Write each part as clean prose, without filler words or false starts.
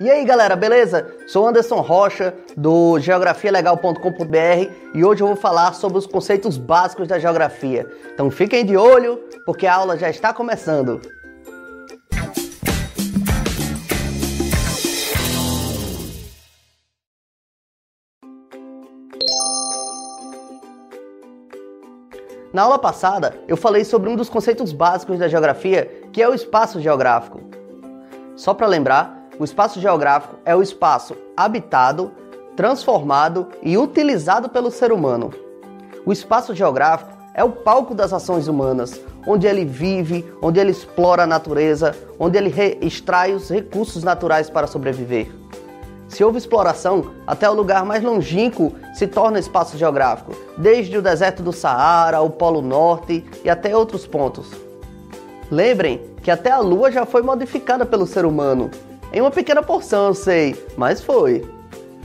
E aí galera, beleza? Sou Anderson Rocha do geografialegal.com.br e hoje eu vou falar sobre os conceitos básicos da geografia. Então fiquem de olho porque a aula já está começando. Na aula passada eu falei sobre um dos conceitos básicos da geografia, que é o espaço geográfico. Só para lembrar, o espaço geográfico é o espaço habitado, transformado e utilizado pelo ser humano. O espaço geográfico é o palco das ações humanas, onde ele vive, onde ele explora a natureza, onde ele extrai os recursos naturais para sobreviver. Se houve exploração, até o lugar mais longínquo se torna espaço geográfico, desde o deserto do Saara, o Polo Norte e até outros pontos. Lembrem que até a Lua já foi modificada pelo ser humano. Em uma pequena porção, eu sei, mas foi.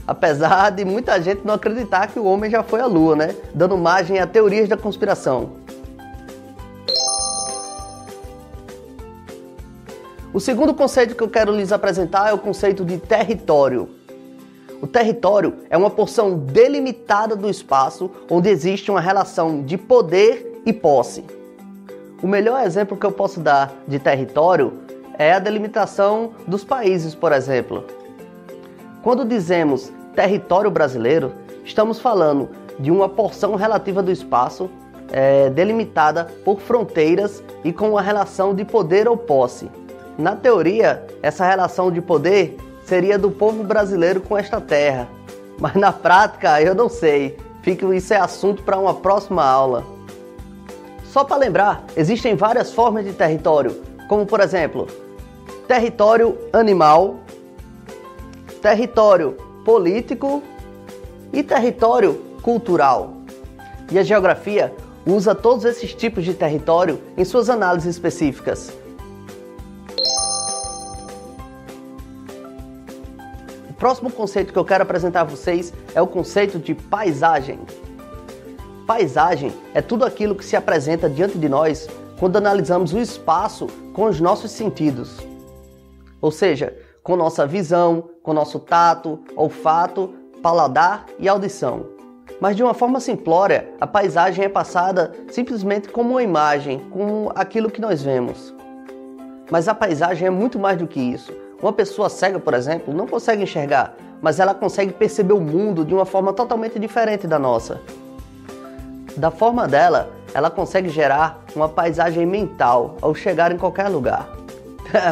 Apesar de muita gente não acreditar que o homem já foi à Lua, né? Dando margem a teorias da conspiração. O segundo conceito que eu quero lhes apresentar é o conceito de território. O território é uma porção delimitada do espaço onde existe uma relação de poder e posse. O melhor exemplo que eu posso dar de território é a delimitação dos países, por exemplo. Quando dizemos território brasileiro, estamos falando de uma porção relativa do espaço delimitada por fronteiras e com uma relação de poder ou posse. Na teoria, essa relação de poder seria do povo brasileiro com esta terra, mas na prática eu não sei, isso é assunto para uma próxima aula. Só para lembrar, existem várias formas de território, como por exemplo, território animal, território político e território cultural. E a geografia usa todos esses tipos de território em suas análises específicas. O próximo conceito que eu quero apresentar a vocês é o conceito de paisagem. Paisagem é tudo aquilo que se apresenta diante de nós quando analisamos o espaço com os nossos sentidos. Ou seja, com nossa visão, com nosso tato, olfato, paladar e audição. Mas de uma forma simplória, a paisagem é passada simplesmente como uma imagem, como aquilo que nós vemos. Mas a paisagem é muito mais do que isso. Uma pessoa cega, por exemplo, não consegue enxergar, mas ela consegue perceber o mundo de uma forma totalmente diferente da nossa. Da forma dela, ela consegue gerar uma paisagem mental ao chegar em qualquer lugar.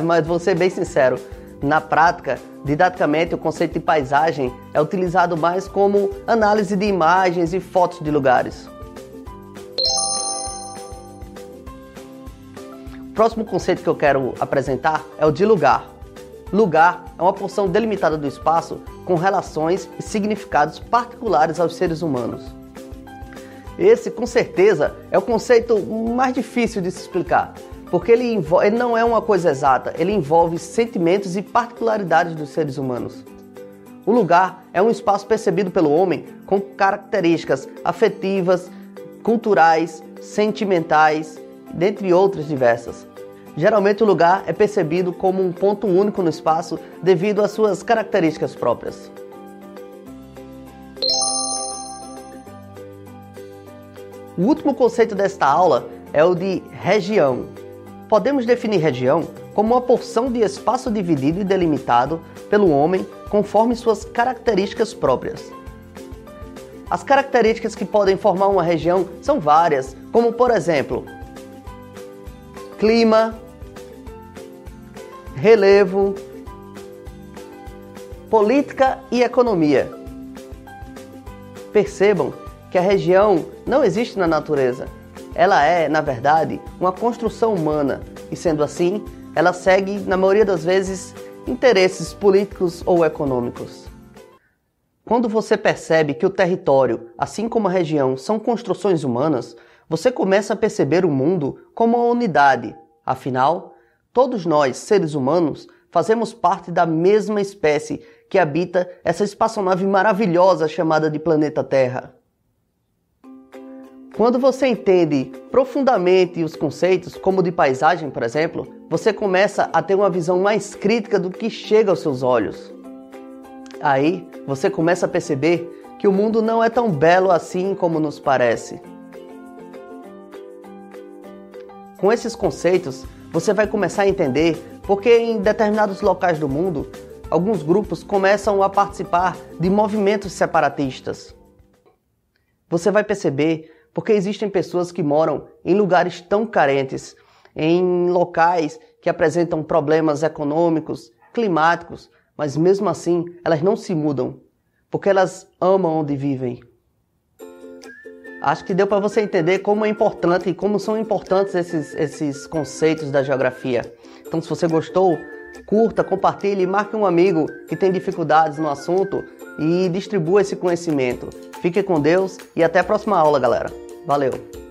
Mas vou ser bem sincero, na prática, didaticamente, o conceito de paisagem é utilizado mais como análise de imagens e fotos de lugares. O próximo conceito que eu quero apresentar é o de lugar. Lugar é uma porção delimitada do espaço com relações e significados particulares aos seres humanos. Esse, com certeza, é o conceito mais difícil de se explicar, porque ele não é uma coisa exata, ele envolve sentimentos e particularidades dos seres humanos. O lugar é um espaço percebido pelo homem com características afetivas, culturais, sentimentais, dentre outras diversas. Geralmente o lugar é percebido como um ponto único no espaço devido às suas características próprias. O último conceito desta aula é o de região. Podemos definir região como uma porção de espaço dividido e delimitado pelo homem conforme suas características próprias. As características que podem formar uma região são várias, como por exemplo, clima, relevo, política e economia. Percebam que a região não existe na natureza. Ela é, na verdade, uma construção humana e, sendo assim, ela segue, na maioria das vezes, interesses políticos ou econômicos. Quando você percebe que o território, assim como a região, são construções humanas, você começa a perceber o mundo como uma unidade. Afinal, todos nós, seres humanos, fazemos parte da mesma espécie que habita essa espaçonave maravilhosa chamada de planeta Terra. Quando você entende profundamente os conceitos, como o de paisagem, por exemplo, você começa a ter uma visão mais crítica do que chega aos seus olhos. Aí você começa a perceber que o mundo não é tão belo assim como nos parece. Com esses conceitos, você vai começar a entender porque em determinados locais do mundo, alguns grupos começam a participar de movimentos separatistas. Você vai perceber porque existem pessoas que moram em lugares tão carentes, em locais que apresentam problemas econômicos, climáticos, mas mesmo assim elas não se mudam, porque elas amam onde vivem. Acho que deu para você entender como é importante e como são importantes esses conceitos da geografia. Então, se você gostou, curta, compartilhe, marque um amigo que tem dificuldades no assunto e distribua esse conhecimento. Fique com Deus e até a próxima aula, galera. Valeu!